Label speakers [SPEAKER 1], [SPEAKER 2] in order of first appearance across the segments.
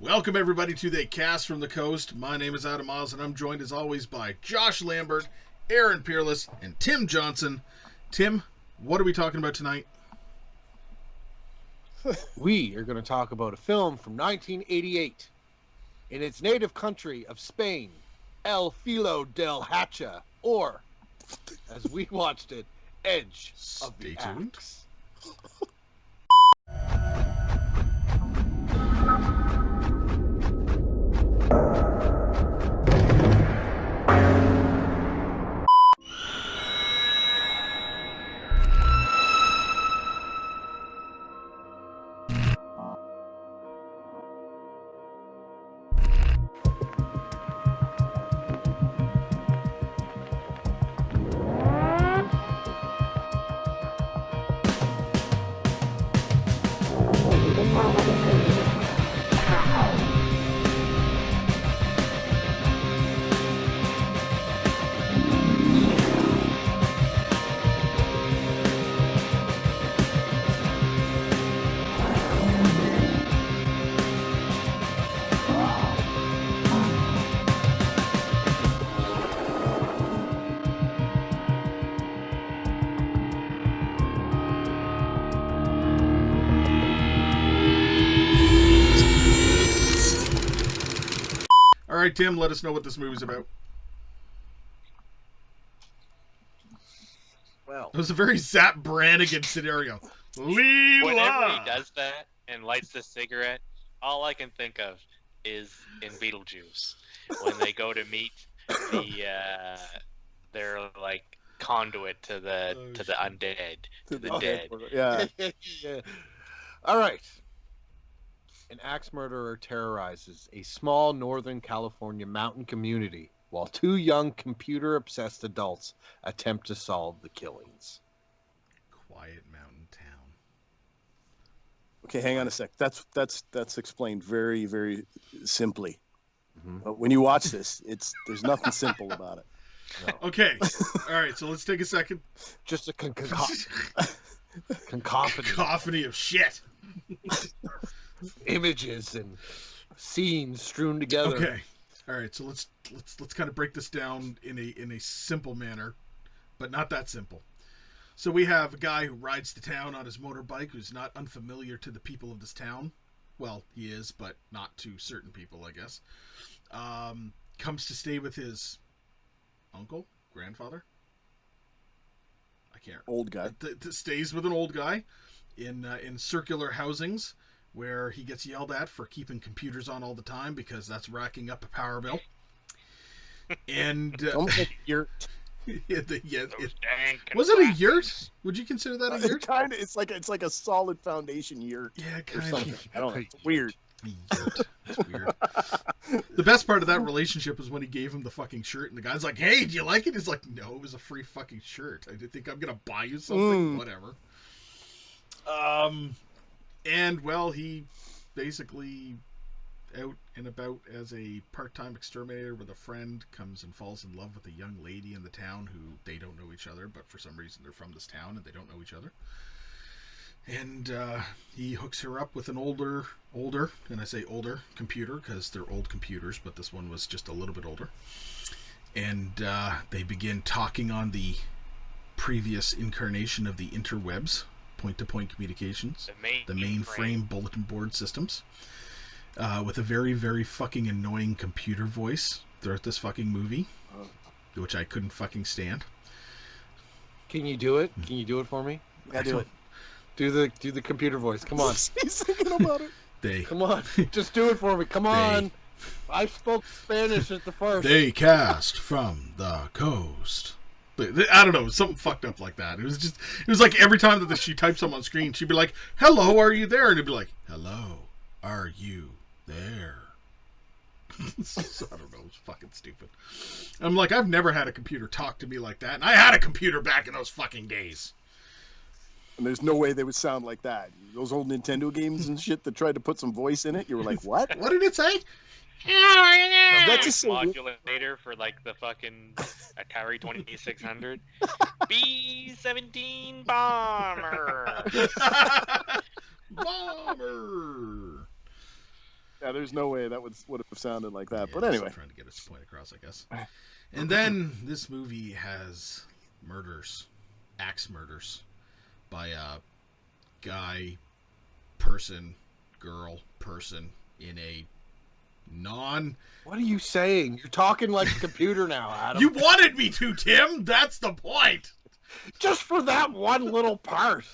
[SPEAKER 1] Welcome everybody to the Cast from the Coast. My name is Adam Miles and I'm joined as always by Josh Lambert, Aaron Peerless, and Tim Johnson. Tim, what are we talking about tonight?
[SPEAKER 2] We are going to talk about a film from 1988 in its native country of Spain, El Filo del Hacha, or, as we watched it, Edge of the Axe.
[SPEAKER 1] All right, Tim, let us know what this movie's about.
[SPEAKER 2] Well,
[SPEAKER 1] it was a very Zap Brannigan scenario. Leela!
[SPEAKER 3] Whenever he does that and lights the cigarette, all I can think of is in Beetlejuice when they go to meet their like conduit to the undead, to the dead.
[SPEAKER 2] Yeah. Yeah. All right. An axe murderer terrorizes a small Northern California mountain community while two young computer-obsessed adults attempt to solve the killings.
[SPEAKER 1] Quiet mountain town.
[SPEAKER 4] Okay, hang on a sec. That's explained very, very simply.
[SPEAKER 2] Mm-hmm.
[SPEAKER 4] But when you watch this, there's nothing simple about it.
[SPEAKER 2] No.
[SPEAKER 1] Okay. All right, so let's take a second.
[SPEAKER 2] Just a concoction
[SPEAKER 1] Cacophony of shit.
[SPEAKER 2] images and scenes strewn together.
[SPEAKER 1] Okay. All right, so let's kind of break this down in a simple manner, but not that simple. So we have a guy who rides to town on his motorbike who's not unfamiliar to the people of this town. Well, he is, but not to certain people, I guess. Comes to stay with his uncle, grandfather. I can't.
[SPEAKER 4] Old guy.
[SPEAKER 1] Stays with an old guy in circular housings where he gets yelled at for keeping computers on all the time because that's racking up a power bill. And
[SPEAKER 4] Almost like a yurt.
[SPEAKER 1] Was it a yurt? Would you consider that a yurt?
[SPEAKER 4] Kind of. It's like a solid foundation yurt.
[SPEAKER 1] Yeah,
[SPEAKER 4] Or
[SPEAKER 1] kind
[SPEAKER 4] something.
[SPEAKER 1] of.
[SPEAKER 4] I don't know. It's weird.
[SPEAKER 1] It's weird. The best part of that relationship was when he gave him the fucking shirt, and the guy's like, "Hey, do you like it?" He's like, "No, it was a free fucking shirt. I didn't think I'm gonna buy you something. Whatever." And well, he basically out and about as a part-time exterminator with a friend comes and falls in love with a young lady in the town who they don't know each other, but for some reason they're from this town and they don't know each other. And he hooks her up with an older, and I say older, computer because they're old computers, but this one was just a little bit older. And they begin talking on the previous incarnation of the interwebs, point-to-point communications, the mainframe bulletin board systems, with a very, very fucking annoying computer voice throughout this fucking movie, which I couldn't fucking stand.
[SPEAKER 2] Can you do it? Can you do it for me?
[SPEAKER 4] Yeah, do it.
[SPEAKER 2] Do the computer voice. Come on.
[SPEAKER 4] He's thinking about it.
[SPEAKER 2] Come on. Just do it for me. Come on. I spoke Spanish at the first.
[SPEAKER 1] They cast from the coast. I don't know, something fucked up like that. It was like every time that she typed something on screen, she'd be like, "Hello, are you there?" And it'd be like, "Hello, are you there?" So, I don't know, it's fucking stupid. I'm like, I've never had a computer talk to me like that, and I had a computer back in those fucking days.
[SPEAKER 4] And there's no way they would sound like that. Those old Nintendo games and shit that tried to put some voice in it, you were like, what?
[SPEAKER 1] What did it say?
[SPEAKER 4] That's just so
[SPEAKER 3] modulator for like the fucking Atari 2600. B-17 bomber.
[SPEAKER 1] Bomber.
[SPEAKER 4] Yeah, there's no way that would have sounded like that.
[SPEAKER 1] Yeah,
[SPEAKER 4] But
[SPEAKER 1] he's
[SPEAKER 4] anyway,
[SPEAKER 1] trying to get his point across, I guess. And then this movie has murders, axe murders, by a guy, person, girl, person in a non.
[SPEAKER 2] What are you saying? You're talking like a computer now, Adam.
[SPEAKER 1] You wanted me to, Tim. That's the point.
[SPEAKER 2] Just for that one little part.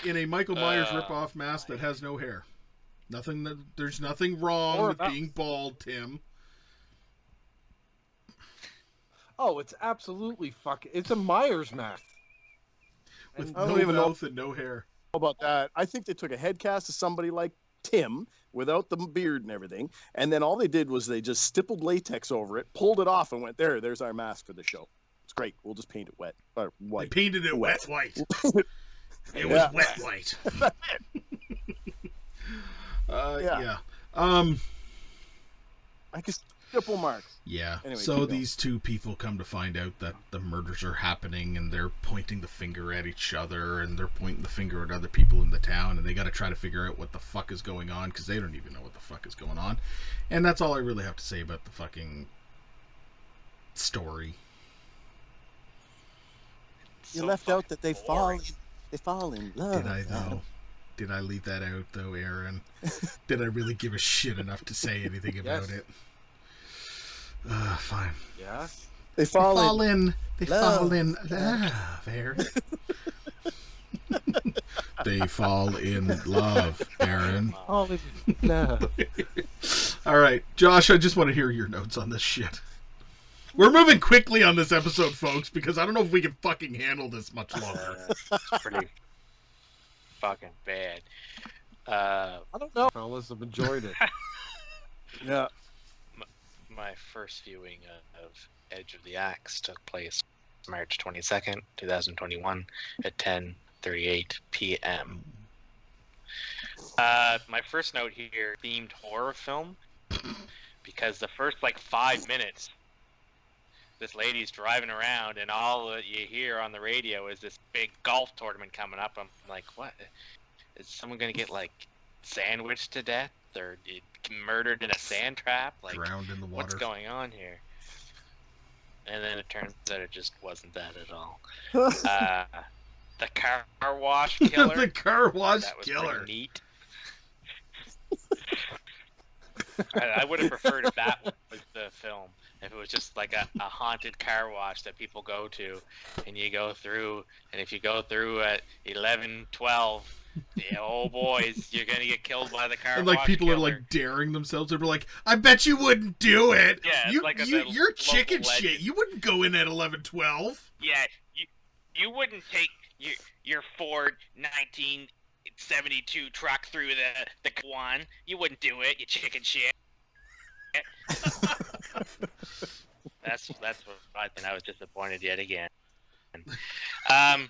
[SPEAKER 1] In a Michael Myers ripoff mask that has no hair. There's nothing wrong with being bald, Tim.
[SPEAKER 2] Oh, it's absolutely fucking. It's a Myers mask.
[SPEAKER 1] With
[SPEAKER 4] I
[SPEAKER 1] no
[SPEAKER 4] don't even know
[SPEAKER 1] mouth and no hair.
[SPEAKER 4] about that. I think they took a head cast of somebody like Tim without the beard and everything, and then all they did was they just stippled latex over it, pulled it off, and went, there's our mask for the show. It's great. We'll just paint it wet or white.
[SPEAKER 1] They painted it wet white. It was
[SPEAKER 4] Yeah.
[SPEAKER 1] wet white. Yeah.
[SPEAKER 4] I guess triple marks.
[SPEAKER 1] Yeah.
[SPEAKER 4] Anyway,
[SPEAKER 1] So
[SPEAKER 4] keep going.
[SPEAKER 1] these two people come to find out that the murders are happening, and they're pointing the finger at each other, and they're pointing the finger at other people in the town, and they got to try to figure out what the fuck is going on, because they don't even know what the fuck is going on. And that's all I really have to say about the fucking story.
[SPEAKER 4] You
[SPEAKER 3] So
[SPEAKER 4] left out
[SPEAKER 3] fucking
[SPEAKER 4] that they
[SPEAKER 3] boring.
[SPEAKER 4] fall in love.
[SPEAKER 1] Did I though? Did I leave that out though, Aaron? Did I really give a shit enough to say anything about
[SPEAKER 2] Yes.
[SPEAKER 1] it? Fine.
[SPEAKER 2] Yeah.
[SPEAKER 4] They
[SPEAKER 1] They
[SPEAKER 4] fall in.
[SPEAKER 1] fall in love, Aaron. They fall in love, Aaron.
[SPEAKER 2] All in love.
[SPEAKER 1] All right, Josh, I just want to hear your notes on this shit. We're moving quickly on this episode, folks, because I don't know if we can fucking handle this much longer.
[SPEAKER 3] It's pretty fucking bad.
[SPEAKER 2] I don't know. Fellas have enjoyed it.
[SPEAKER 4] Yeah.
[SPEAKER 3] My first viewing of Edge of the Axe took place March 22nd, 2021 at 10:38 p.m. My first note here, themed horror film, because the first 5 minutes, this lady's driving around and all that you hear on the radio is this big golf tournament coming up. I'm like, what? Is someone going to get sandwiched to death or murdered in a sand trap?
[SPEAKER 1] Drowned in the water.
[SPEAKER 3] What's going on here? And then it turns out it just wasn't that at all. The car wash killer.
[SPEAKER 1] The car wash
[SPEAKER 3] That was
[SPEAKER 1] killer.
[SPEAKER 3] pretty neat. I would have preferred if that was the film. If it was just a haunted car wash that people go to, and you go through, and if you go through at 11, 12, oh boys, you're gonna get killed by the car
[SPEAKER 1] And
[SPEAKER 3] wash
[SPEAKER 1] people
[SPEAKER 3] killer.
[SPEAKER 1] are daring themselves. They're like, I bet you wouldn't do it.
[SPEAKER 3] Yeah,
[SPEAKER 1] you,
[SPEAKER 3] it's
[SPEAKER 1] you,
[SPEAKER 3] the
[SPEAKER 1] you're
[SPEAKER 3] local
[SPEAKER 1] chicken
[SPEAKER 3] legend.
[SPEAKER 1] shit. You wouldn't go in at 11, 12.
[SPEAKER 3] Yeah, you wouldn't take your Ford 1972 truck through the one. You wouldn't do it, you chicken shit. That's what I think. I was disappointed yet again. I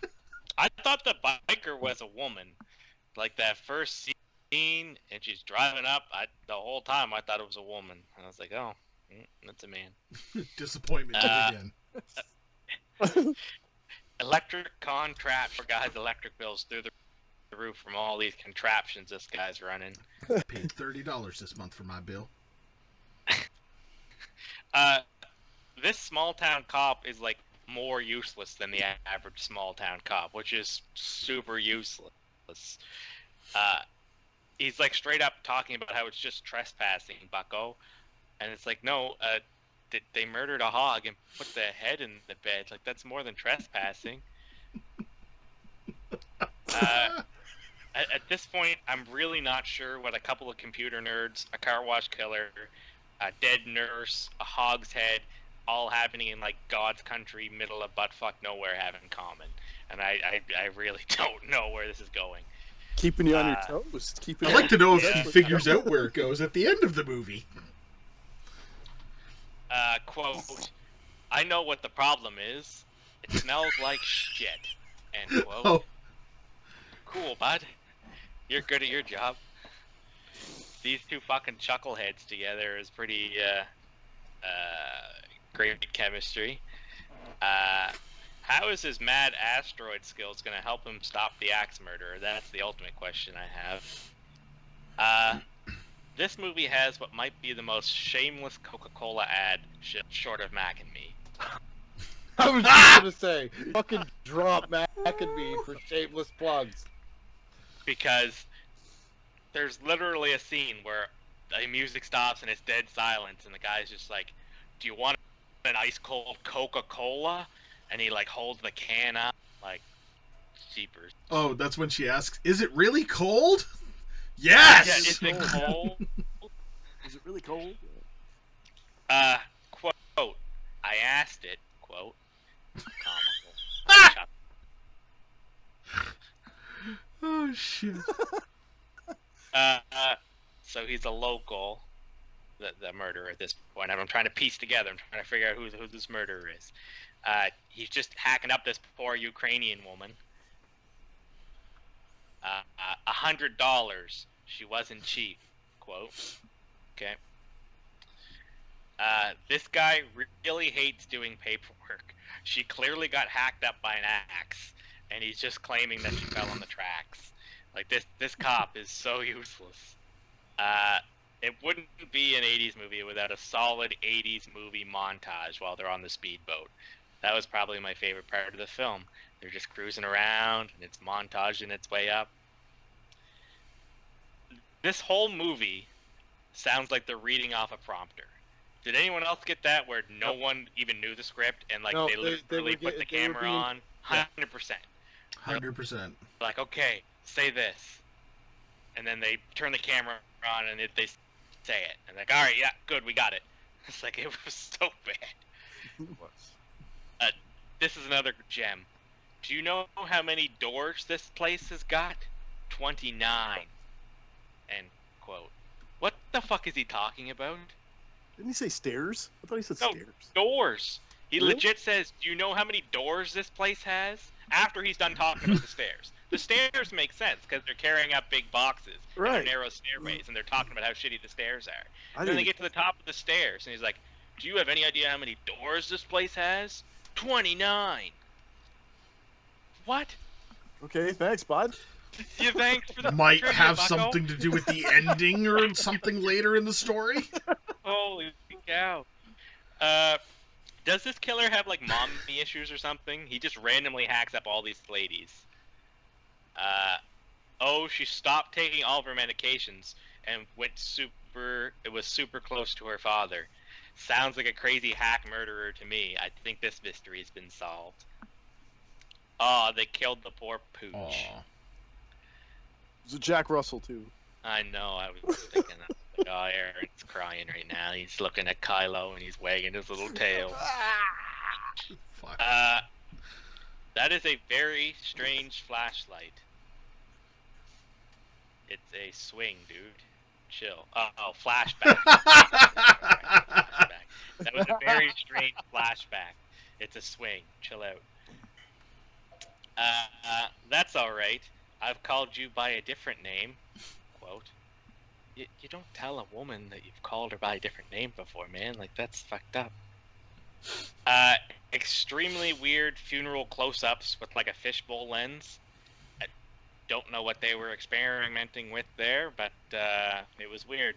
[SPEAKER 3] thought the biker was a woman. That first scene, and she's driving up. The whole time I thought it was a woman. And I was like, oh, that's a man.
[SPEAKER 1] Disappointment again.
[SPEAKER 3] Electric contraption. Guys, electric bills through the roof from all these contraptions this guy's running.
[SPEAKER 1] Paid $30 this month for my bill.
[SPEAKER 3] This small town cop is more useless than the average small town cop, which is super useless. He's straight up talking about how it's just trespassing, bucko, and it's no, they murdered a hog and put the head in the bed. That's more than trespassing. At this point, I'm really not sure what a couple of computer nerds, a car wash killer, a dead nurse, a hog's head, all happening in God's country, middle of buttfuck nowhere, have in common. And I really don't know where this is going.
[SPEAKER 4] Keeping you on your toes.
[SPEAKER 1] I'd like to know if
[SPEAKER 3] Yeah.
[SPEAKER 1] he figures out where it goes at the end of the movie.
[SPEAKER 3] Quote, I know what the problem is. It smells like shit. End quote.
[SPEAKER 1] Oh,
[SPEAKER 3] Cool, bud. You're good at your job. These two fucking chuckleheads together is pretty great chemistry. How is his mad asteroid skills going to help him stop the axe murderer? That's the ultimate question I have. This movie has what might be the most shameless Coca-Cola ad short of Mac and Me.
[SPEAKER 2] I was just gonna say, fucking drop Mac and Me for shameless plugs.
[SPEAKER 3] Because there's literally a scene where the music stops and it's dead silence, and the guy's just like, "Do you want an ice cold Coca-Cola?" And he like holds the can up, like, jeepers.
[SPEAKER 1] Oh, that's when she asks, "Is it really cold?"
[SPEAKER 3] Yeah,
[SPEAKER 1] Yes.
[SPEAKER 3] is it cold?
[SPEAKER 4] Is it really cold?
[SPEAKER 3] Quote, I asked it, quote, comical.
[SPEAKER 1] Oh shit.
[SPEAKER 3] So he's a local, the murderer at this point. I'm trying to piece together. I'm trying to figure out who this murderer is. He's just hacking up this poor Ukrainian woman. $100. She wasn't cheap. Quote. Okay. This guy really hates doing paperwork. She clearly got hacked up by an axe, and he's just claiming that she fell on the tracks. Like, this cop is so useless. It wouldn't be an 80s movie without a solid 80s movie montage while they're on the speedboat. That was probably my favorite part of the film. They're just cruising around, and it's montaging its way up. This whole movie sounds like they're reading off a prompter. Did anyone else get that, where no one even knew the script, and like they literally put the camera on? 100%.
[SPEAKER 1] 100%.
[SPEAKER 3] Like, okay, say this, and then they turn the camera on and they say it, and like, all right, yeah, good, we got it. It's like, it was so bad. This is another gem. Do you know how many doors this place has got? 29. End quote. What the fuck is he talking about?
[SPEAKER 4] Didn't he say stairs? I thought he said
[SPEAKER 3] No,
[SPEAKER 4] stairs.
[SPEAKER 3] doors. He
[SPEAKER 4] Really?
[SPEAKER 3] legit says, do you know how many doors this place has? After he's done talking about the stairs. The stairs make sense because they're carrying up big boxes. And
[SPEAKER 4] Right.
[SPEAKER 3] they're narrow stairways, and they're talking about how shitty the stairs are.
[SPEAKER 4] I
[SPEAKER 3] Then they
[SPEAKER 4] didn't.
[SPEAKER 3] get to the top of the stairs, and he's like, do you have any idea how many doors this place has? 29. What?
[SPEAKER 4] Okay, thanks, bud.
[SPEAKER 3] Yeah, thanks for the
[SPEAKER 1] Might
[SPEAKER 3] trivia,
[SPEAKER 1] have
[SPEAKER 3] bucko.
[SPEAKER 1] something to do with the ending or something later in the story.
[SPEAKER 3] Holy cow. Does this killer have like mommy issues or something? He just randomly hacks up all these ladies. She stopped taking all of her medications and it was super close to her father. Sounds like a crazy hack murderer to me. I think this mystery's been solved. Oh, they killed the poor pooch.
[SPEAKER 1] Aw.
[SPEAKER 4] It's a Jack Russell too.
[SPEAKER 3] I know, I was thinking that. Like, oh, Aaron's crying right now. He's looking at Kylo and he's wagging his little tail.
[SPEAKER 1] Fuck.
[SPEAKER 3] That is a very strange flashlight. It's a swing, dude. Chill. Oh, flashback. Flashback. That was a very strange flashback. It's a swing. Chill out. That's alright. I've called you by a different name. Quote. You don't tell a woman that you've called her by a different name before, man. Like, that's fucked up. Extremely weird funeral close-ups with, like, a fishbowl lens. I don't know what they were experimenting with there, but it was weird.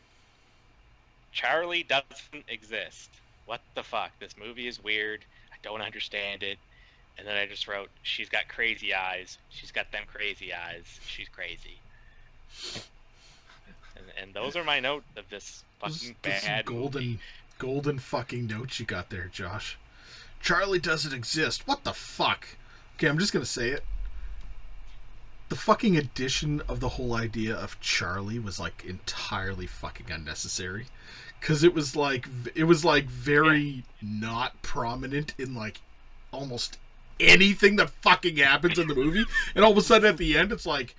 [SPEAKER 3] Charlie doesn't exist. What the fuck? This movie is weird. I don't understand it. And then I just wrote, she's got crazy eyes. She's got them crazy eyes. She's crazy. And those are my notes of this fucking bad movie.
[SPEAKER 1] Golden fucking notes you got there, Josh. Charlie doesn't exist. What the fuck? Okay, I'm just gonna say it. The fucking addition of the whole idea of Charlie was like entirely fucking unnecessary. Cause it was like very not prominent in like almost anything that fucking happens in the movie. And all of a sudden at the end it's like,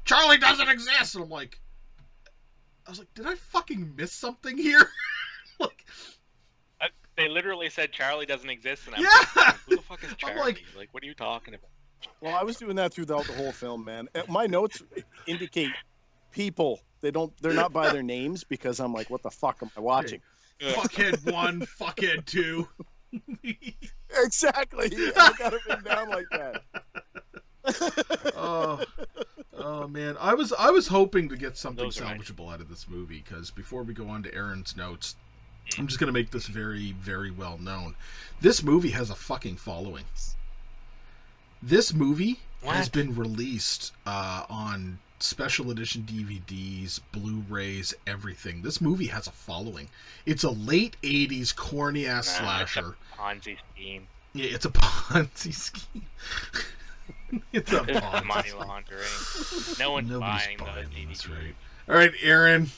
[SPEAKER 1] Charlie doesn't exist, and I was like, did I fucking miss something here? Like,
[SPEAKER 3] they literally said Charlie doesn't exist, and I'm
[SPEAKER 1] yeah.
[SPEAKER 3] thinking, who the fuck is Charlie? Like, what are you talking about?
[SPEAKER 4] Well, I was doing that throughout the whole film, man. My notes indicate people. They're not by their names because I'm like, what the fuck am I watching?
[SPEAKER 1] Fuckhead 1, fuckhead 2.
[SPEAKER 4] Exactly. I got it written down like that.
[SPEAKER 1] Oh man, I was hoping to get something
[SPEAKER 3] Those are nice.
[SPEAKER 1] salvageable out of this movie, because before we go on to Aaron's notes, I'm just gonna make this very, very well known. This movie has a fucking following. This movie has
[SPEAKER 3] What?
[SPEAKER 1] been released on special edition DVDs, Blu-rays, everything. This movie has a following. It's a late '80s corny ass slasher.
[SPEAKER 3] It's a Ponzi scheme.
[SPEAKER 1] Yeah, it's a Ponzi scheme. It's a
[SPEAKER 3] It's
[SPEAKER 1] Ponzi
[SPEAKER 3] money
[SPEAKER 1] scheme.
[SPEAKER 3] laundering. No one's
[SPEAKER 1] Nobody's
[SPEAKER 3] buying those
[SPEAKER 1] buying them,
[SPEAKER 3] DVDs.
[SPEAKER 1] that's right. All right, Aaron.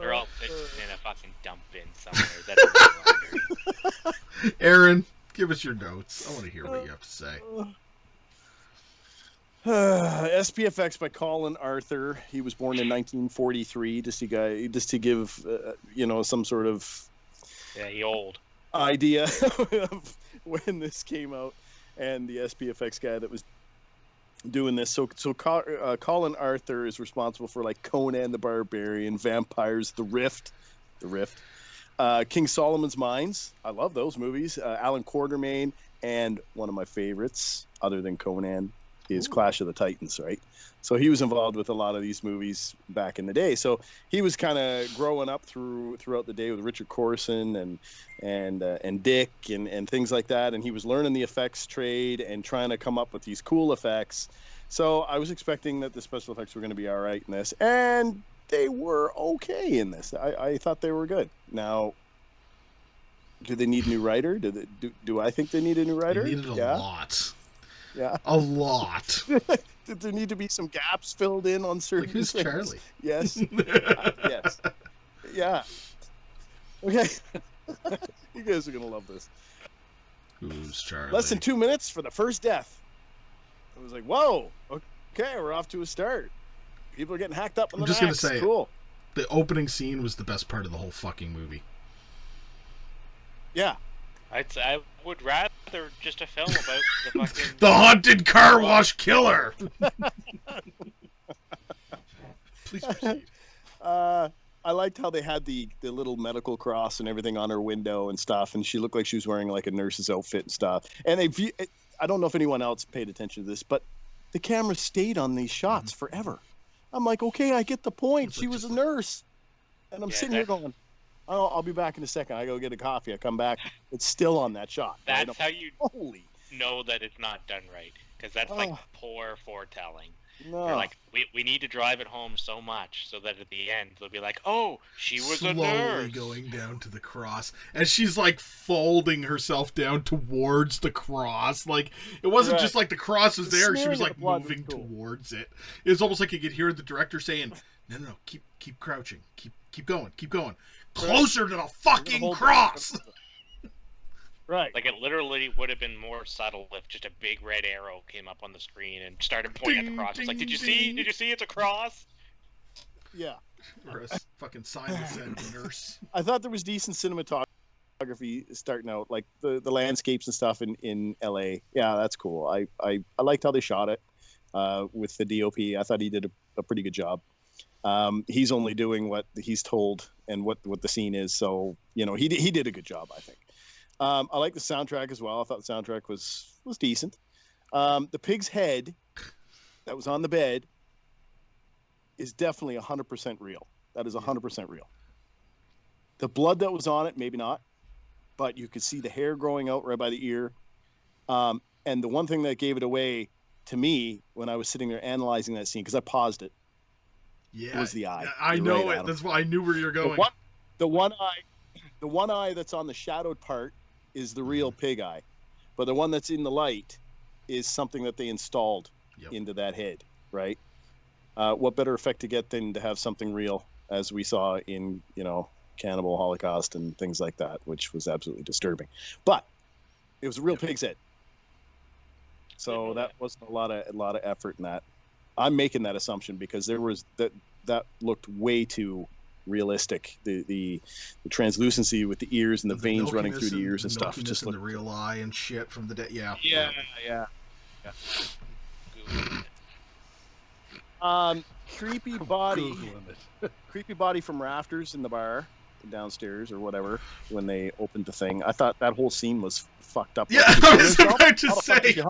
[SPEAKER 3] They're all pitched in a fucking dump bin somewhere. That's money laundering.
[SPEAKER 1] Aaron, give us your notes. I want to hear what you have to say.
[SPEAKER 4] SPFX by Colin Arthur. He was born in 1943. Just to give some sort of
[SPEAKER 3] Yeah, he old.
[SPEAKER 4] idea of when this came out, and the SPFX guy that was doing this. So Colin Arthur is responsible for like Conan the Barbarian, Vampires, The Rift, King Solomon's Mines. I love those movies. Alan Quartermain, and one of my favorites, other than Conan, is Clash of the Titans, right? So he was involved with a lot of these movies back in the day. So he was kind of growing up throughout the day with Richard Corson and Dick and things like that. And he was learning the effects trade and trying to come up with these cool effects. So I was expecting that the special effects were going to be all right in this, and they were okay in this. I thought they were good. Now, do they need a new writer? Do I think they need a new writer?
[SPEAKER 1] They needed a lot.
[SPEAKER 4] Yeah.
[SPEAKER 1] A lot.
[SPEAKER 4] Did there need to be some gaps filled in on certain
[SPEAKER 1] Like, who's
[SPEAKER 4] things?
[SPEAKER 1] Charlie?
[SPEAKER 4] Yes. Yes. Yeah. Okay. You guys are going to love this.
[SPEAKER 1] Who's Charlie?
[SPEAKER 4] Less than 2 minutes for the first death. I was like, whoa. Okay, we're off to a start. People are getting hacked up in the
[SPEAKER 1] I'm just going
[SPEAKER 4] necks.
[SPEAKER 1] to say,
[SPEAKER 4] cool.
[SPEAKER 1] The opening scene was the best part of the whole fucking movie.
[SPEAKER 4] Yeah.
[SPEAKER 3] I would rather just a film about the fucking...
[SPEAKER 1] The haunted car wash killer! Please proceed.
[SPEAKER 4] I liked how they had the little medical cross and everything on her window and stuff, and she looked like she was wearing like a nurse's outfit and stuff. And I don't know if anyone else paid attention to this, but the camera stayed on these shots forever. I'm like, okay, I get the point. She was a nurse. And I'm sitting here going, oh, I'll be back in a second. I go get a coffee. I come back. It's still on that shot.
[SPEAKER 3] That's how you
[SPEAKER 4] Holy.
[SPEAKER 3] know that it's not done right. Because that's like poor foretelling.
[SPEAKER 4] No.
[SPEAKER 3] They're like, we need to drive it home so much so that at the end they'll be like, oh, she was a
[SPEAKER 1] Slowly
[SPEAKER 3] nurse.
[SPEAKER 1] going down to the cross. And she's like folding herself down towards the cross. Like, it wasn't just like the cross was there. She was like moving towards it. It was almost like you could hear the director saying, no, keep crouching. Keep going. Closer to the fucking cross.
[SPEAKER 4] Right.
[SPEAKER 3] Like, it literally would have been more subtle if just a big red arrow came up on the screen and started pointing at the cross. It's like, did you see? Did you see it's a cross?
[SPEAKER 4] Yeah.
[SPEAKER 1] Or a fucking sign that said nurse.
[SPEAKER 4] I thought there was decent cinematography starting out, like the landscapes and stuff in LA. Yeah, that's cool. I liked how they shot it with the DOP. I thought he did a pretty good job. He's only doing what he's told and what the scene is, so he did a good job, I think. I like the soundtrack as well. I thought the soundtrack was decent. The pig's head that was on the bed is definitely 100% real. That is 100% real. The blood that was on it, maybe not, but you could see the hair growing out right by the ear. And the one thing that gave it away to me when I was sitting there analyzing that scene, because I paused it, was the eye.
[SPEAKER 1] I know it. That's why I knew where you're going.
[SPEAKER 4] The one eye that's on the shadowed part is the real pig eye, but the one that's in the light is something that they installed into that head, right? What better effect to get than to have something real, as we saw in Cannibal Holocaust and things like that, which was absolutely disturbing. But it was a real pig's head, so that wasn't a lot of effort in that. I'm making that assumption because there was that looked way too realistic. The translucency with the ears and the veins running through the ears and stuff. Just
[SPEAKER 1] looked the real eye and shit from the dead. Yeah.
[SPEAKER 4] Creepy body. Creepy body from rafters in the bar downstairs or whatever when they opened the thing. I thought that whole scene was fucked up.
[SPEAKER 1] Yeah, I was about to say.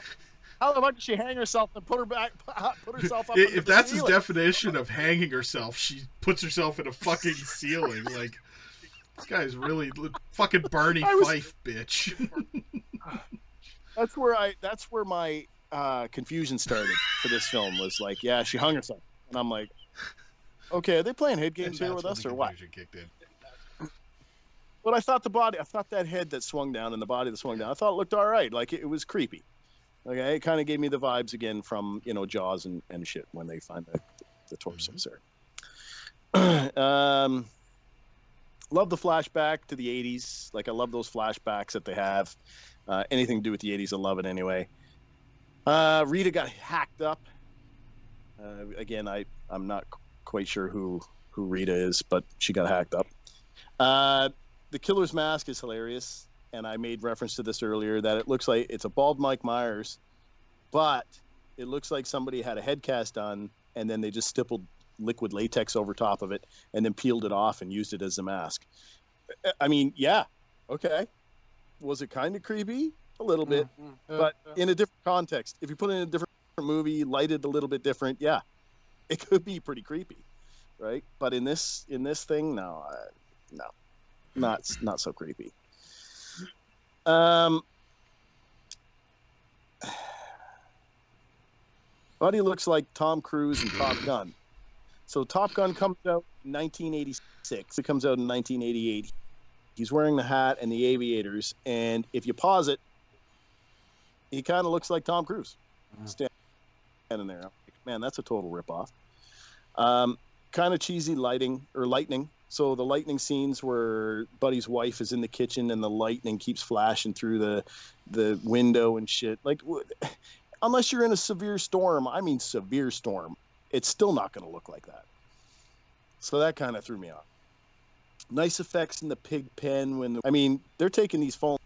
[SPEAKER 4] How the fuck did she hang herself and put herself up
[SPEAKER 1] If
[SPEAKER 4] into the
[SPEAKER 1] that's his
[SPEAKER 4] ceiling?
[SPEAKER 1] definition of hanging herself, she puts herself in a fucking ceiling. Like, this guy's really fucking Barney Fife, bitch.
[SPEAKER 4] That's where my confusion started for this film. Was like, yeah, she hung herself, and I'm like, okay, are they playing head games here with us or what?
[SPEAKER 1] Kicked in.
[SPEAKER 4] But I thought that head that swung down and the body that swung down, I thought it looked all right. Like it was creepy. Okay, it kind of gave me the vibes again from Jaws and shit when they find the torsos there. Love the flashback to the 80s. Like I love those flashbacks that they have. Anything to do with the 80s, I love it anyway. Rita got hacked up. Again, I'm not quite sure who Rita is, but she got hacked up. The killer's mask is hilarious, and I made reference to this earlier, that it looks like it's a bald Mike Myers, but it looks like somebody had a head cast done, and then they just stippled liquid latex over top of it, and then peeled it off and used it as a mask. I mean, yeah, okay. Was it kind of creepy? A little bit, but in a different context. If you put it in a different movie, lighted a little bit different, yeah, it could be pretty creepy, right? But in this thing, no. Not so creepy. Buddy looks like Tom Cruise in Top Gun. So Top Gun comes out in 1986. It comes out in 1988. He's wearing the hat and the aviators, and if you pause it, he kind of looks like Tom Cruise standing there. Man, that's a total ripoff. Kind of cheesy lightning. So the lightning scenes where Buddy's wife is in the kitchen and the lightning keeps flashing through the window and shit. Like, unless you're in a severe storm, it's still not going to look like that. So that kind of threw me off. Nice effects in the pig pen they're taking these foam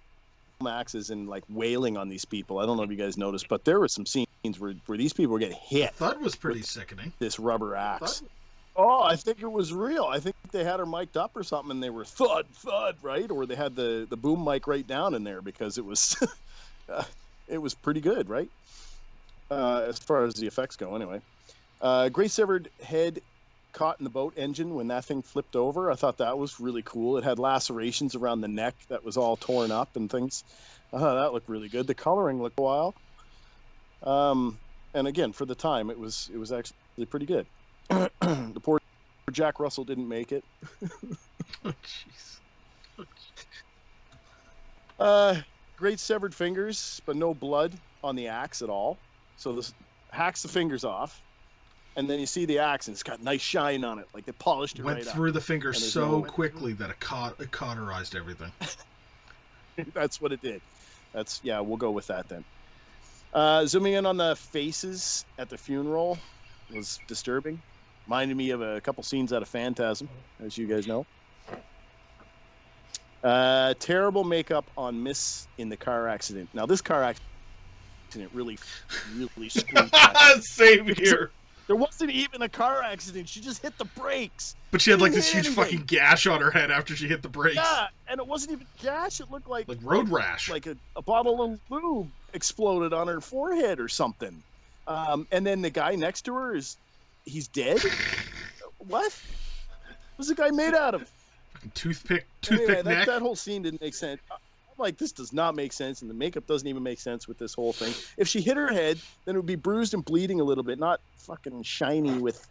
[SPEAKER 4] axes and like wailing on these people. I don't know if you guys noticed, but there were some scenes where these people were getting hit.
[SPEAKER 1] That was pretty sickening.
[SPEAKER 4] This rubber axe. Oh, I think it was real. I think they had her mic'd up or something, and they were thud, right? Or they had the boom mic right down in there because it was it was pretty good, right? As far as the effects go, anyway. Great severed head caught in the boat engine when that thing flipped over. I thought that was really cool. It had lacerations around the neck that was all torn up and things. I thought that looked really good. The coloring looked wild. And again, for the time, it was actually pretty good. The poor Jack Russell didn't make it.
[SPEAKER 1] Oh, jeez.
[SPEAKER 4] Great severed fingers, but no blood on the axe at all. So this hacks the fingers off, and then you see the axe, and it's got nice shine on it, like they polished it right up.
[SPEAKER 1] Went through the fingers so quickly that it cauterized everything.
[SPEAKER 4] That's what it did. We'll go with that then. Zooming in on the faces at the funeral was disturbing. Reminded me of a couple scenes out of Phantasm, as you guys know. Terrible makeup on Miss in the car accident. Now, this car accident really screwed up.
[SPEAKER 1] Same here.
[SPEAKER 4] There wasn't even a car accident. She just hit the brakes.
[SPEAKER 1] But she had like this huge fucking gash on her head after she hit the brakes.
[SPEAKER 4] Yeah, and it wasn't even a gash. It looked like
[SPEAKER 1] road rash.
[SPEAKER 4] Like a bottle of lube exploded on her forehead or something. And then the guy next to her he's dead? What? What's the guy made out of?
[SPEAKER 1] Toothpick
[SPEAKER 4] Anyway,
[SPEAKER 1] neck.
[SPEAKER 4] that whole scene didn't make sense. I'm like, this does not make sense, and the makeup doesn't even make sense with this whole thing. If she hit her head, then it would be bruised and bleeding a little bit, not fucking shiny with...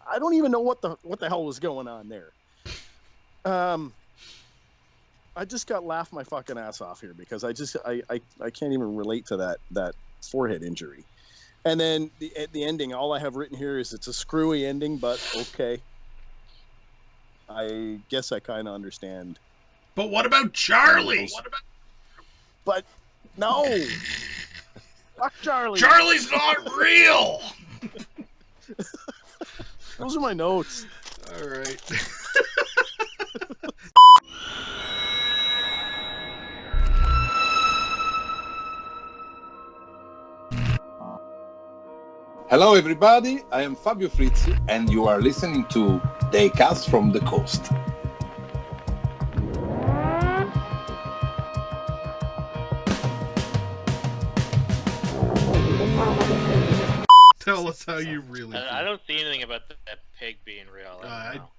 [SPEAKER 4] I don't even know what the hell was going on there. I just got laughed my fucking ass off here because I can't even relate to that forehead injury. And then the ending, all I have written here is it's a screwy ending, but okay. I guess I kind of understand.
[SPEAKER 1] But what about Charlie?
[SPEAKER 4] But no. Fuck Charlie.
[SPEAKER 1] Charlie's not real.
[SPEAKER 4] Those are my notes.
[SPEAKER 1] All right.
[SPEAKER 5] Hello everybody, I am Fabio Frizzi and you are listening to Daycast from the Coast.
[SPEAKER 1] Tell us how you really
[SPEAKER 3] I
[SPEAKER 1] feel.
[SPEAKER 3] don't see anything about that pig being real. I don't know.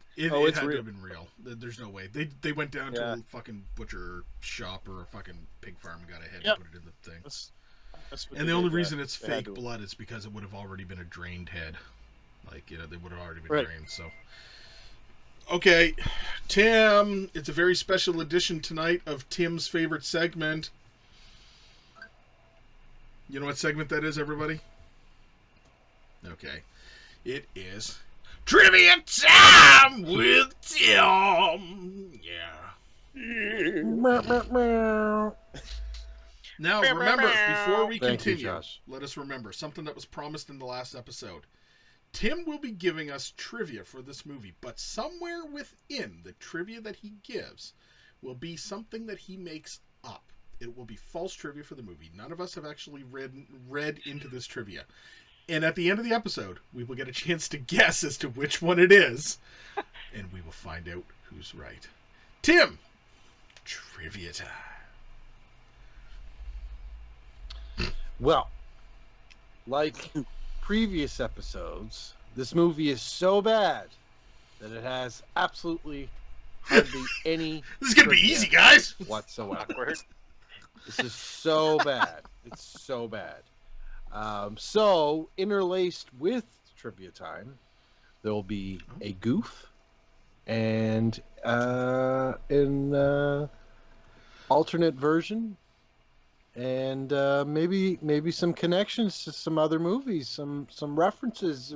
[SPEAKER 1] It
[SPEAKER 4] it's
[SPEAKER 1] had to
[SPEAKER 4] real.
[SPEAKER 1] have been real. There's no way. They went down to
[SPEAKER 4] Yeah.
[SPEAKER 1] a fucking butcher shop or a fucking pig farm and got a head
[SPEAKER 4] Yep.
[SPEAKER 1] and put it in the thing.
[SPEAKER 4] That's what
[SPEAKER 1] And
[SPEAKER 4] they
[SPEAKER 1] the only
[SPEAKER 4] did,
[SPEAKER 1] reason it's
[SPEAKER 4] they had
[SPEAKER 1] fake
[SPEAKER 4] to.
[SPEAKER 1] blood is because it would have already been a drained head. Like, they would have already been
[SPEAKER 4] Right.
[SPEAKER 1] drained, so. Okay, Tim, it's a very special edition tonight of Tim's favorite segment. You know what segment that is, everybody? Okay. It is Trivia Time with Tim! Yeah. Now, remember, before we
[SPEAKER 2] Thank you,
[SPEAKER 1] continue,
[SPEAKER 2] Josh.
[SPEAKER 1] let us remember something that was promised in the last episode. Tim will be giving us trivia for this movie, but somewhere within the trivia that he gives will be something that he makes up. It will be false trivia for the movie. None of us have actually read into this trivia. And at the end of the episode, we will get a chance to guess as to which one it is, and we will find out who's right. Tim, trivia time.
[SPEAKER 2] Well, like previous episodes, this movie is so bad that it has absolutely hardly any
[SPEAKER 1] This is going to be
[SPEAKER 2] trivia
[SPEAKER 1] easy, guys.
[SPEAKER 2] whatsoever.
[SPEAKER 3] Awkward.
[SPEAKER 2] This is so bad. It's so bad. So, interlaced with trivia time, there will be a goof and an alternate version, and maybe some connections to some other movies, some references,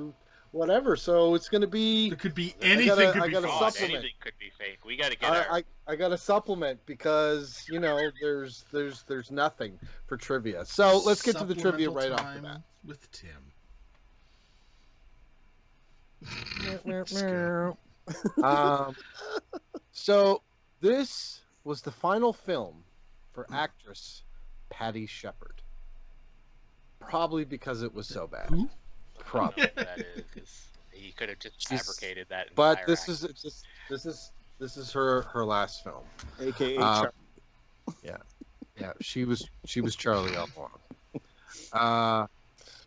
[SPEAKER 2] whatever. So it's going to be.
[SPEAKER 1] There could be
[SPEAKER 2] I
[SPEAKER 1] anything.
[SPEAKER 2] gotta-
[SPEAKER 1] Could
[SPEAKER 2] I
[SPEAKER 1] be
[SPEAKER 2] gotta
[SPEAKER 1] false.
[SPEAKER 2] supplement.
[SPEAKER 3] Anything could be fake. We got to get our.
[SPEAKER 2] I got to supplement because there's nothing for trivia. So let's get to the trivia right off the bat.
[SPEAKER 1] With Tim.
[SPEAKER 2] So this was the final film for actress Patty Shepard. Probably because it was so bad.
[SPEAKER 1] Who?
[SPEAKER 2] Probably.
[SPEAKER 3] I don't know who that is, 'cause he could have just fabricated that.
[SPEAKER 2] But
[SPEAKER 3] entire
[SPEAKER 2] this
[SPEAKER 3] act.
[SPEAKER 2] is her last film.
[SPEAKER 4] AKA
[SPEAKER 2] Um, Yeah, she was Charlie all along.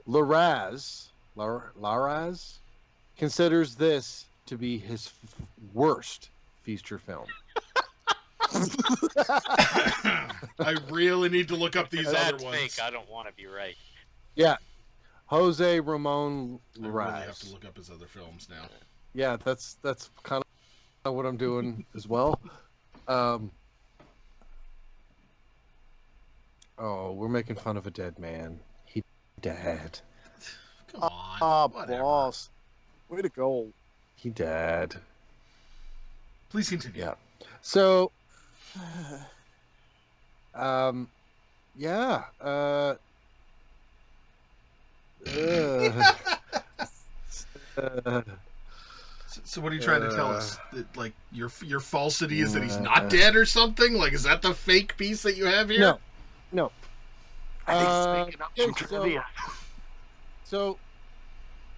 [SPEAKER 2] Laraz considers this to be his worst feature film.
[SPEAKER 1] I really need to look up these
[SPEAKER 3] That's
[SPEAKER 1] other ones.
[SPEAKER 3] fake. I don't want to be right.
[SPEAKER 2] Yeah, Jose Ramon
[SPEAKER 1] I really have
[SPEAKER 2] Laraz.
[SPEAKER 1] to look up his other films now.
[SPEAKER 2] Yeah, that's kind of what I'm doing as well. Oh, we're making fun of a dead man. He died.
[SPEAKER 1] Come on.
[SPEAKER 4] Ah,
[SPEAKER 1] whatever.
[SPEAKER 4] boss. Way to go.
[SPEAKER 2] He died.
[SPEAKER 1] Please continue.
[SPEAKER 2] Yeah. So, yeah.
[SPEAKER 1] So what are you trying to tell us? That, like, your falsity is that he's not dead or something? Like, is that the fake piece that you have here?
[SPEAKER 2] No.
[SPEAKER 3] I think he's making up some
[SPEAKER 2] okay,
[SPEAKER 3] trivia.
[SPEAKER 2] So,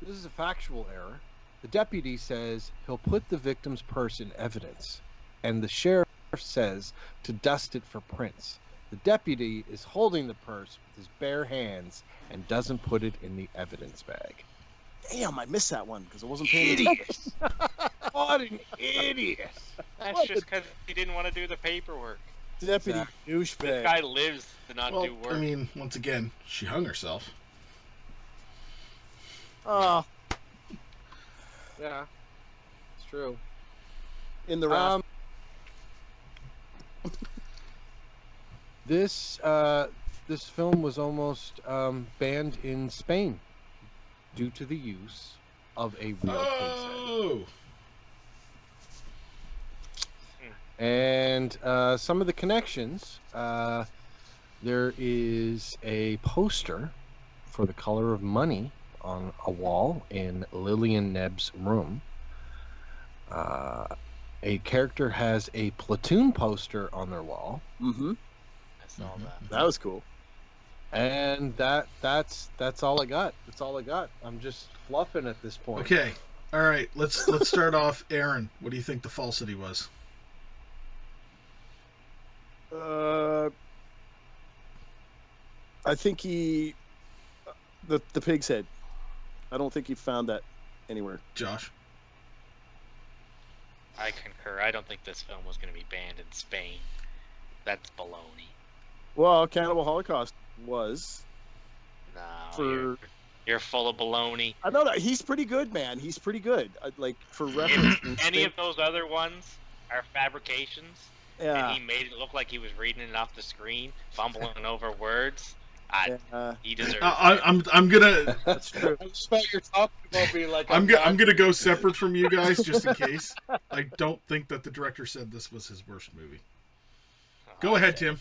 [SPEAKER 2] this is a factual error. The deputy says he'll put the victim's purse in evidence, and the sheriff says to dust it for prints. The deputy is holding the purse with his bare hands and doesn't put it in the evidence bag.
[SPEAKER 4] Damn, I missed that one because I wasn't paying attention.
[SPEAKER 2] What an idiot!
[SPEAKER 3] That's just because he didn't want to do the paperwork.
[SPEAKER 4] Deputy
[SPEAKER 3] This
[SPEAKER 4] douchebag.
[SPEAKER 3] guy lives to not
[SPEAKER 1] Well,
[SPEAKER 3] do work.
[SPEAKER 1] I mean, once again, she hung herself.
[SPEAKER 4] Oh,
[SPEAKER 2] Yeah, it's true.
[SPEAKER 4] in the raft.
[SPEAKER 2] This film was almost banned in Spain due to the use of a real pig's head.
[SPEAKER 1] Oh!
[SPEAKER 2] And some of the connections, there is a poster for The Color of Money on a wall in Lillian Nebb's room. A character has a Platoon poster on their wall,
[SPEAKER 4] Mm-hmm.
[SPEAKER 3] I saw that.
[SPEAKER 4] That was cool.
[SPEAKER 2] and that's all I got. That's all I got. I'm just fluffing at this point.
[SPEAKER 1] Okay. All right. Let's start off. Aaron, what do you think the falsity was?
[SPEAKER 4] I think the pig's head. I don't think you found that anywhere.
[SPEAKER 1] Josh.
[SPEAKER 3] I concur. I don't think this film was going to be banned in Spain. That's baloney.
[SPEAKER 4] Well, Cannibal Holocaust was.
[SPEAKER 3] No,
[SPEAKER 4] For
[SPEAKER 3] you're full of baloney.
[SPEAKER 4] I don't know. He's pretty good, man. He's pretty good. Like for reference,
[SPEAKER 3] Any of those other ones are fabrications, and
[SPEAKER 4] yeah.
[SPEAKER 3] he made it look like he was reading it off the screen, fumbling over words. He deserves.
[SPEAKER 1] I'm gonna.
[SPEAKER 4] That's true.
[SPEAKER 2] I expect you're talking about being like.
[SPEAKER 1] I'm gonna go separate from you guys just in case. I don't think that the director said this was his worst movie. Go ahead, Tim.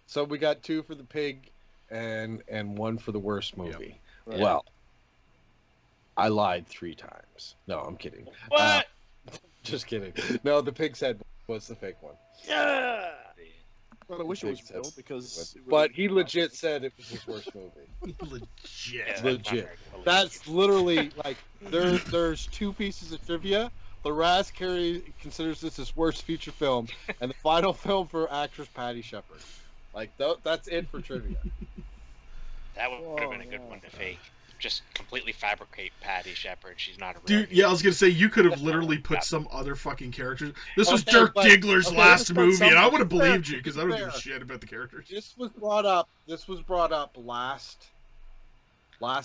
[SPEAKER 2] So we got 2 for the pig, and 1 for the worst movie.
[SPEAKER 4] Yep. Right.
[SPEAKER 2] Well, I lied 3 times. No, I'm kidding.
[SPEAKER 3] What?
[SPEAKER 2] Just kidding. No, the pig said was the fake one.
[SPEAKER 4] Yeah. Well, I wish it was
[SPEAKER 2] Pig
[SPEAKER 4] real
[SPEAKER 2] said-
[SPEAKER 4] because.
[SPEAKER 2] But he legit said it was his worst movie.
[SPEAKER 1] Legit.
[SPEAKER 3] Yeah, that's
[SPEAKER 2] legit.
[SPEAKER 3] not very believable.
[SPEAKER 2] That's literally like there's 2 pieces of trivia. Laraz considers this his worst feature film, and the final film for actress Patty Shepard. Like that's it for trivia.
[SPEAKER 3] That would have been a good one to fake. Just completely fabricate Patty Shepard. She's not a real.
[SPEAKER 1] Dude, yeah, I was gonna say you could have literally put some other fucking characters. This was
[SPEAKER 2] Okay,
[SPEAKER 1] Dirk
[SPEAKER 2] but-
[SPEAKER 1] Diggler's
[SPEAKER 2] okay,
[SPEAKER 1] last
[SPEAKER 4] let's put
[SPEAKER 1] movie, and I
[SPEAKER 4] some-
[SPEAKER 1] would have believed you because I don't give a
[SPEAKER 2] fair.
[SPEAKER 1] shit about the characters.
[SPEAKER 2] This was brought up last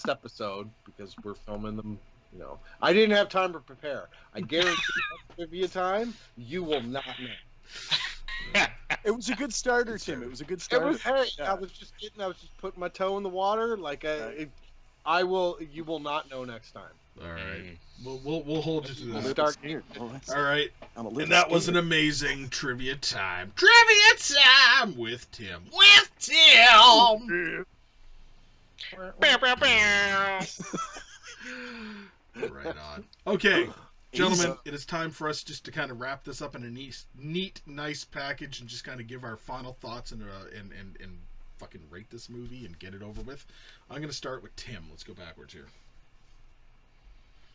[SPEAKER 2] episode because we're filming them. You know, I didn't have time to prepare. I guarantee trivia time, you will not know.
[SPEAKER 4] It was a good starter, Tim. It was a good
[SPEAKER 2] It
[SPEAKER 4] starter.
[SPEAKER 2] was hey,
[SPEAKER 4] Yeah.
[SPEAKER 2] I was just putting my toe in the water. Like you will not know next time.
[SPEAKER 1] All right, we'll hold you to
[SPEAKER 4] Well,
[SPEAKER 1] this.
[SPEAKER 2] Start
[SPEAKER 4] here. Well, that's-
[SPEAKER 1] All right,
[SPEAKER 4] I'm a little
[SPEAKER 1] and that was an
[SPEAKER 4] scared.
[SPEAKER 1] amazing trivia time. Trivia time with Tim. With Tim.
[SPEAKER 3] Bow, bow, bow.
[SPEAKER 1] Right on. Okay, gentlemen, it is time for us just to kind of wrap this up in a neat, nice package and just kind of give our final thoughts and fucking rate this movie and get it over with. I'm going to start with Tim. Let's go backwards here.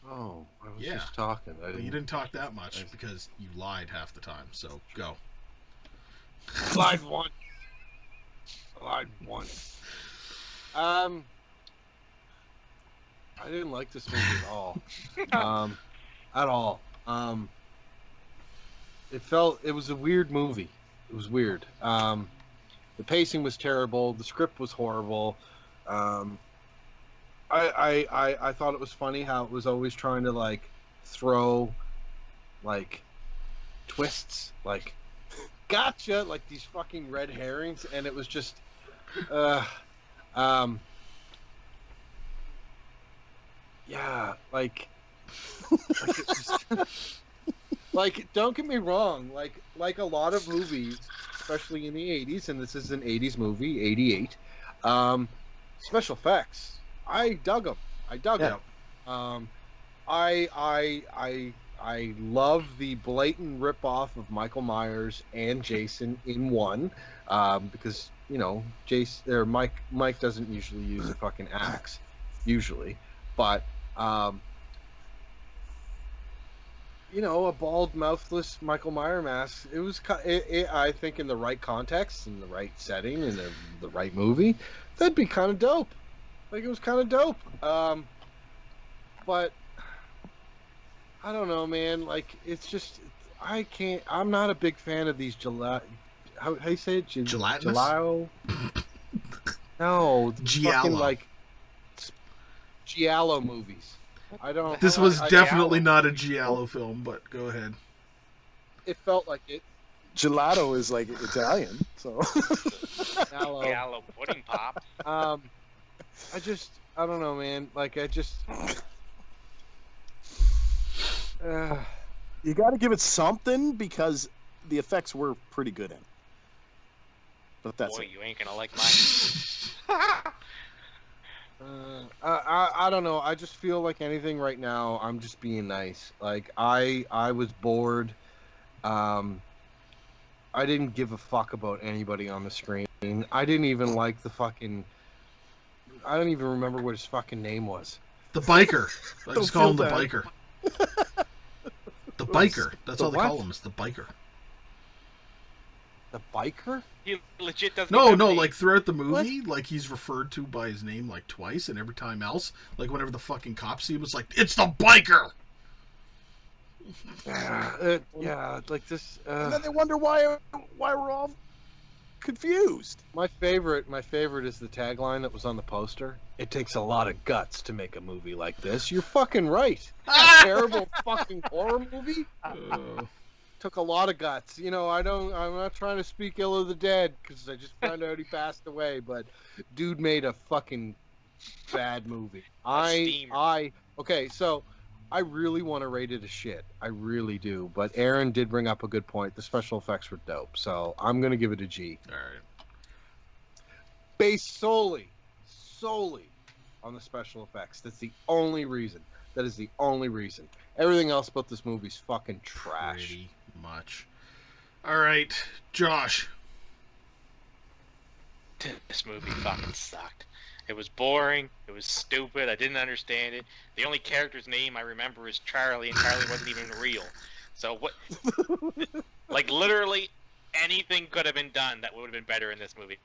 [SPEAKER 2] Oh, I was
[SPEAKER 1] Yeah.
[SPEAKER 2] just talking. I
[SPEAKER 1] Well, you didn't talk that much because you lied half the time. So go.
[SPEAKER 2] Lied once. Lied once. I didn't like this movie at all. At all. It was a weird movie. It was weird. The pacing was terrible. The script was horrible. I thought it was funny how it was always trying to like throw like twists, like gotcha, like these fucking red herrings, and it was just yeah, like it was, like don't get me wrong, like a lot of movies, especially in the 80s, and this is an 80s movie, 88, special effects, I dug them. I love the blatant ripoff of Michael Myers and Jason in one, because you know Mike doesn't usually use a fucking axe, usually, but you know, a bald, mouthless Michael Myers mask. It was, I think, in the right context, in the right setting, in the right movie, that'd be kind of dope. Like, it was kind of dope. But I don't know, man. Like, it's just I can't. I'm not a big fan of these how you say it?
[SPEAKER 1] Gelatinous?
[SPEAKER 2] Gelato? No,
[SPEAKER 1] Giallo.
[SPEAKER 2] fucking like Giallo movies. I don't.
[SPEAKER 1] This was
[SPEAKER 2] I-
[SPEAKER 1] definitely not a Giallo film, but go ahead.
[SPEAKER 2] It felt like it.
[SPEAKER 4] Gelato is like Italian, so.
[SPEAKER 2] Giallo.
[SPEAKER 3] Yellow pudding pop.
[SPEAKER 2] I don't know, man. Like,
[SPEAKER 4] You got to give it something because the effects were pretty good in it. But that's
[SPEAKER 3] Boy,
[SPEAKER 4] it.
[SPEAKER 3] you ain't gonna like mine.
[SPEAKER 2] I don't know. I just feel like anything right now, I'm just being nice. Like, I was bored. I didn't give a fuck about anybody on the screen. I didn't even like the fucking. I don't even remember what his fucking name was.
[SPEAKER 1] The biker. I
[SPEAKER 4] Don't
[SPEAKER 1] just call him
[SPEAKER 4] feel
[SPEAKER 1] the
[SPEAKER 4] bad.
[SPEAKER 1] biker. The biker. That's
[SPEAKER 2] The
[SPEAKER 1] all they
[SPEAKER 2] what?
[SPEAKER 1] call him, is the biker.
[SPEAKER 2] The biker?
[SPEAKER 3] He legit doesn't
[SPEAKER 1] No,
[SPEAKER 3] even have
[SPEAKER 1] no,
[SPEAKER 3] a name.
[SPEAKER 1] like throughout the movie, like he's referred to by his name like twice, and every time else, like whenever the fucking cops see him, it's like, it's the biker!
[SPEAKER 2] Yeah, like this.
[SPEAKER 4] And then they wonder why we're all confused.
[SPEAKER 2] My favorite is the tagline that was on the poster. It takes a lot of guts to make a movie like this. You're fucking right. A terrible fucking horror movie took a lot of guts. You know, I'm not trying to speak ill of the dead because I just found out he passed away, but dude made a fucking bad movie. Okay, so I really want to rate it a shit. I really do. But Aaron did bring up a good point. The special effects were dope, so I'm gonna give it a G.
[SPEAKER 1] All right.
[SPEAKER 2] Based solely on the special effects. That's the only reason. That is the only reason. Everything else about this movie's fucking trash.
[SPEAKER 1] Pretty much. All right, Josh.
[SPEAKER 3] This movie fucking sucked. It was boring. It was stupid. I didn't understand it. The only character's name I remember is Charlie, and Charlie wasn't even real. So what? Like literally anything could have been done that would have been better in this movie.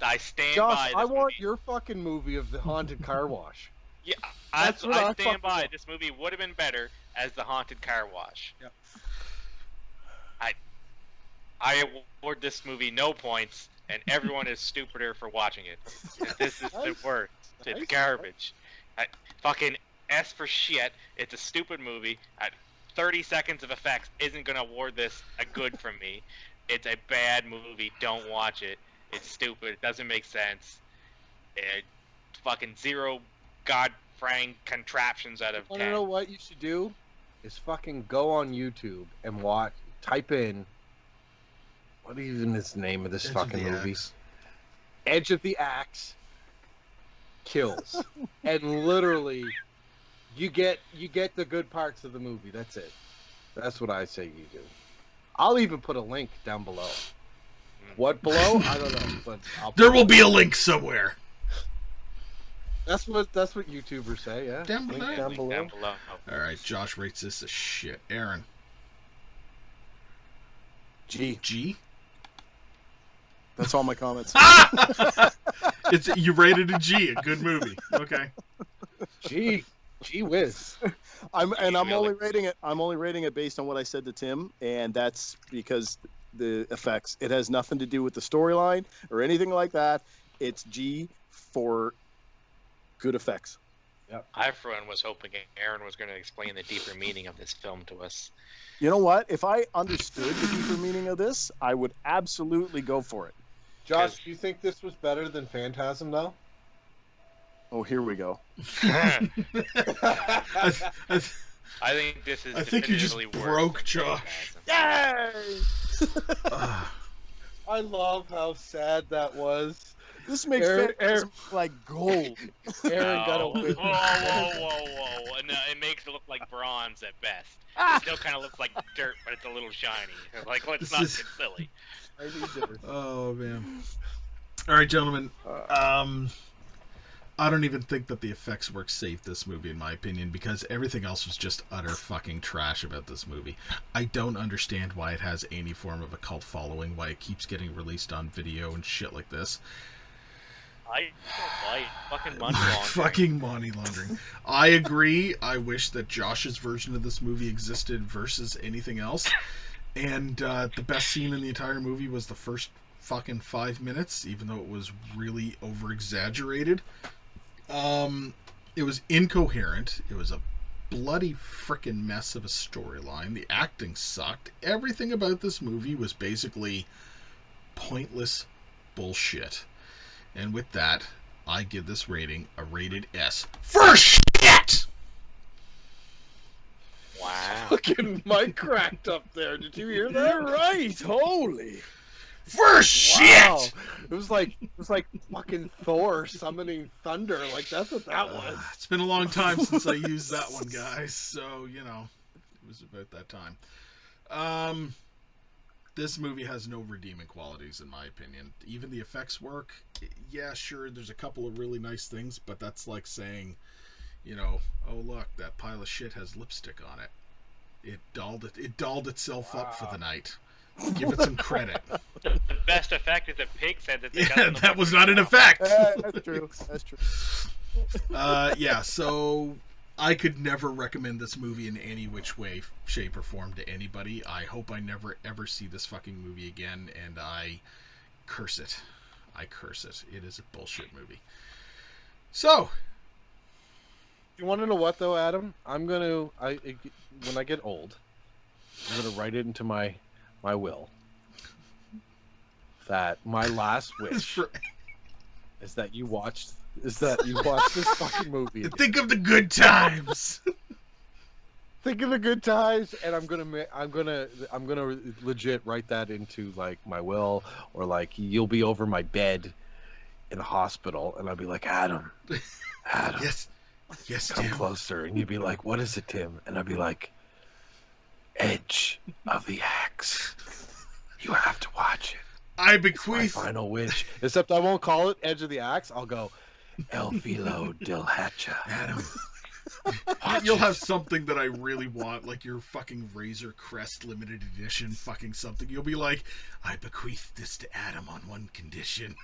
[SPEAKER 3] I stand
[SPEAKER 2] Josh,
[SPEAKER 3] by. This
[SPEAKER 2] I want
[SPEAKER 3] movie.
[SPEAKER 2] your fucking movie of the haunted car wash.
[SPEAKER 3] Yeah,
[SPEAKER 2] That's what I
[SPEAKER 3] stand by.
[SPEAKER 2] want.
[SPEAKER 3] This movie would have been better as the haunted car wash.
[SPEAKER 2] Yep.
[SPEAKER 3] I award this movie no points, and everyone is stupider for watching it. This is the worst. It's garbage. Fucking S for shit. It's a stupid movie. 30 seconds of effects isn't gonna award this a good from me. It's a bad movie. Don't watch it. It's stupid. It doesn't make sense. Fucking zero God-frang contraptions out of 10.
[SPEAKER 2] Want to know what you should do? Is fucking go on YouTube and type in, what even is the name of this fucking movie? Edge of the Axe kills. And literally, you get the good parts of the movie. That's it. That's what I say you do. I'll even put a link down below. What below? I don't know, but
[SPEAKER 1] There will be a link somewhere.
[SPEAKER 2] That's what YouTubers say. Yeah.
[SPEAKER 1] Down
[SPEAKER 2] Link
[SPEAKER 1] below.
[SPEAKER 2] down below.
[SPEAKER 3] Down below.
[SPEAKER 1] All right, Josh rates this as shit. Aaron.
[SPEAKER 4] G.
[SPEAKER 1] G.
[SPEAKER 4] That's all my comments.
[SPEAKER 1] You rated a G. A good movie. Okay.
[SPEAKER 2] Gee whiz.
[SPEAKER 4] I'm only rating it based on what I said to Tim, and that's because the effects. It has nothing to do with the storyline or anything like that. It's G for good effects.
[SPEAKER 2] Yep.
[SPEAKER 3] I, for one, was hoping Aaron was going to explain the deeper meaning of this film to us.
[SPEAKER 4] You know what? If I understood the deeper meaning of this, I would absolutely go for it.
[SPEAKER 2] Josh, do you think this was better than Phantasm, though?
[SPEAKER 4] Oh, here we go.
[SPEAKER 1] I
[SPEAKER 3] I think this is.
[SPEAKER 1] I think you just
[SPEAKER 3] definitively worse
[SPEAKER 1] broke
[SPEAKER 3] than
[SPEAKER 1] Josh.
[SPEAKER 3] Phantasm.
[SPEAKER 4] Yay!
[SPEAKER 2] I love how sad that was.
[SPEAKER 4] This makes Phantasm look like gold.
[SPEAKER 2] Aaron got a
[SPEAKER 3] No.
[SPEAKER 2] win.
[SPEAKER 3] Whoa. No, it makes it look like bronze at best. It still kind of looks like dirt, but it's a little shiny. Like, let's
[SPEAKER 1] This
[SPEAKER 3] not
[SPEAKER 1] is-
[SPEAKER 3] get silly.
[SPEAKER 1] Oh man. All right, gentlemen. I don't even think that the effects work saved this movie, in my opinion, because everything else was just utter fucking trash about this movie. I don't understand why it has any form of a cult following, why it keeps getting released on video and shit like this.
[SPEAKER 3] I don't like fucking money laundering.
[SPEAKER 1] Fucking money laundering. I agree. I wish that Josh's version of this movie existed versus anything else. And the best scene in the entire movie was the first fucking 5 minutes, even though it was really over-exaggerated. It was incoherent. It was a bloody frickin' mess of a storyline. The acting sucked. Everything about this movie was basically pointless bullshit. And with that, I give this rating a rated S for shit!
[SPEAKER 3] Wow.
[SPEAKER 2] Fucking mic cracked up there. Did you hear that?
[SPEAKER 4] You're right. Holy.
[SPEAKER 1] For shit!
[SPEAKER 2] Wow. It was like fucking Thor summoning thunder. Like that's what that was.
[SPEAKER 1] It's been a long time since I used that one, guys. So, you know, it was about that time. This movie has no redeeming qualities, in my opinion. Even the effects work. Yeah, sure, there's a couple of really nice things, but that's like saying, you know, oh look, that pile of shit has lipstick on it. It dolled itself up for the night. Give it some credit.
[SPEAKER 3] The best effect is that Pig said that they got
[SPEAKER 1] Yeah,
[SPEAKER 3] in the
[SPEAKER 1] that was
[SPEAKER 3] fucking
[SPEAKER 1] not an
[SPEAKER 3] show.
[SPEAKER 1] effect.
[SPEAKER 4] That's true. That's true.
[SPEAKER 1] Yeah, so I could never recommend this movie in any which way, shape, or form to anybody. I hope I never ever see this fucking movie again, and I curse it. I curse it. It is a bullshit movie. So,
[SPEAKER 2] You want to know what though, Adam? When I get old, I'm gonna write it into my will that my last wish is that you watch this fucking movie again.
[SPEAKER 1] think of the good times.
[SPEAKER 2] Think of the good times, and I'm gonna legit write that into like my will, or like you'll be over my bed in a hospital, and I'll be like, Adam,
[SPEAKER 1] Yes,
[SPEAKER 2] come
[SPEAKER 1] Tim.
[SPEAKER 2] closer, and you'd be like, what is it, Tim? And I'd be like, Edge of the Axe. You have to watch it.
[SPEAKER 1] I
[SPEAKER 2] My
[SPEAKER 1] bequeath.
[SPEAKER 2] final wish. Except I won't call it Edge of the Axe. I'll go El Filo del Hacha.
[SPEAKER 1] Adam. You'll have something that I really want, like your fucking Razor Crest limited edition fucking something. You'll be like, I bequeath this to Adam on one condition.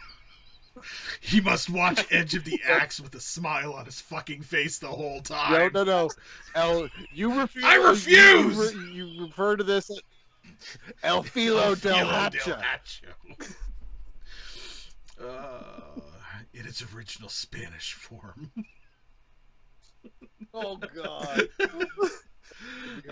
[SPEAKER 1] He must watch Edge of the Axe with a smile on his fucking face the whole time.
[SPEAKER 2] No. You refuse.
[SPEAKER 1] I refuse!
[SPEAKER 2] You refer to this as El Filo del Hacha.
[SPEAKER 1] In its original Spanish form.
[SPEAKER 2] Oh, God.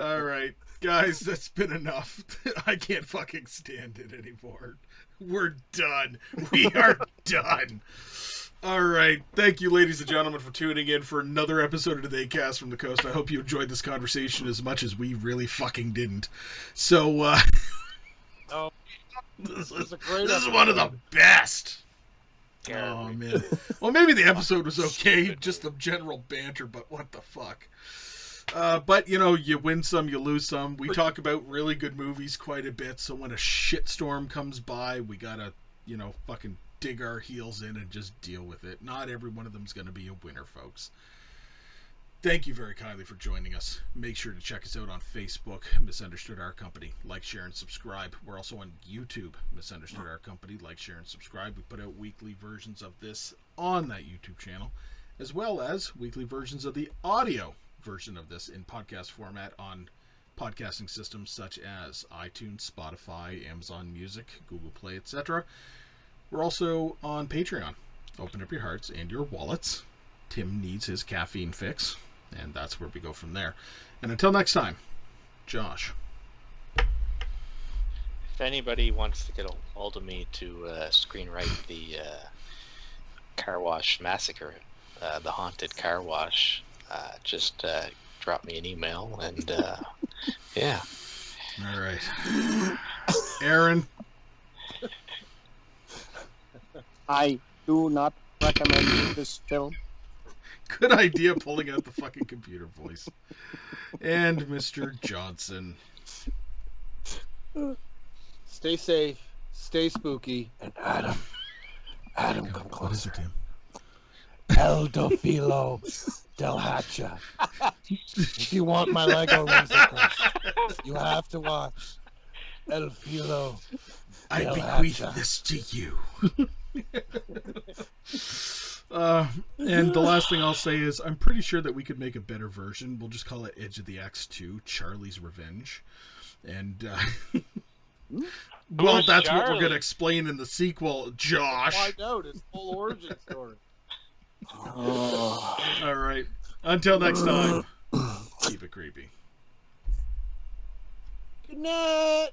[SPEAKER 1] All right, guys, that's been enough. I can't fucking stand it anymore. We're done. We are done. All right. Thank you, ladies and gentlemen, for tuning in for another episode of Today Cast from the Coast. I hope you enjoyed this conversation as much as we really fucking didn't. So,
[SPEAKER 2] Oh,
[SPEAKER 1] this
[SPEAKER 2] it's a great
[SPEAKER 1] is one of the
[SPEAKER 2] episode.
[SPEAKER 1] best.
[SPEAKER 3] Terrible.
[SPEAKER 1] Oh, man. Well, maybe the episode was okay, just the general banter, but what the fuck. But, you know, you win some, you lose some. We talk about really good movies quite a bit, so when a shitstorm comes by, we gotta, you know, fucking dig our heels in and just deal with it. Not every one of them's gonna be a winner, folks. Thank you very kindly for joining us. Make sure to check us out on Facebook, Misunderstood Our Company. Like, share, and subscribe. We're also on YouTube, Misunderstood Our Company. Like, share, and subscribe. We put out weekly versions of this on that YouTube channel, as well as weekly versions of the audio version of this in podcast format on podcasting systems such as iTunes, Spotify, Amazon Music, Google Play, etc. We're also on Patreon. Open up your hearts and your wallets. Tim needs his caffeine fix. And that's where we go from there. And until next time, Josh.
[SPEAKER 3] If anybody wants to get a hold of me to screenwrite the car wash massacre, the haunted car wash, just drop me an email and yeah.
[SPEAKER 1] All right. Aaron.
[SPEAKER 4] I do not recommend this film.
[SPEAKER 1] Good idea pulling out the fucking computer voice. And Mr. Johnson.
[SPEAKER 2] Stay safe, stay spooky, and Adam, come closer.
[SPEAKER 1] What is it, Tim?
[SPEAKER 2] El Filo del Hacha. If you want my Lego Razor Crest, you have to watch El Filo
[SPEAKER 1] I
[SPEAKER 2] del
[SPEAKER 1] bequeath
[SPEAKER 2] Hacha.
[SPEAKER 1] this to you. And the last thing I'll say is I'm pretty sure that we could make a better version. We'll just call it Edge of the Axe 2, Charlie's Revenge. And, well,
[SPEAKER 3] Who's
[SPEAKER 1] that's what we're
[SPEAKER 3] Charlie?
[SPEAKER 1] going to explain in the sequel, Josh.
[SPEAKER 2] Find out his full origin story.
[SPEAKER 4] Oh.
[SPEAKER 1] All right. Until next time, keep it creepy.
[SPEAKER 2] Good night.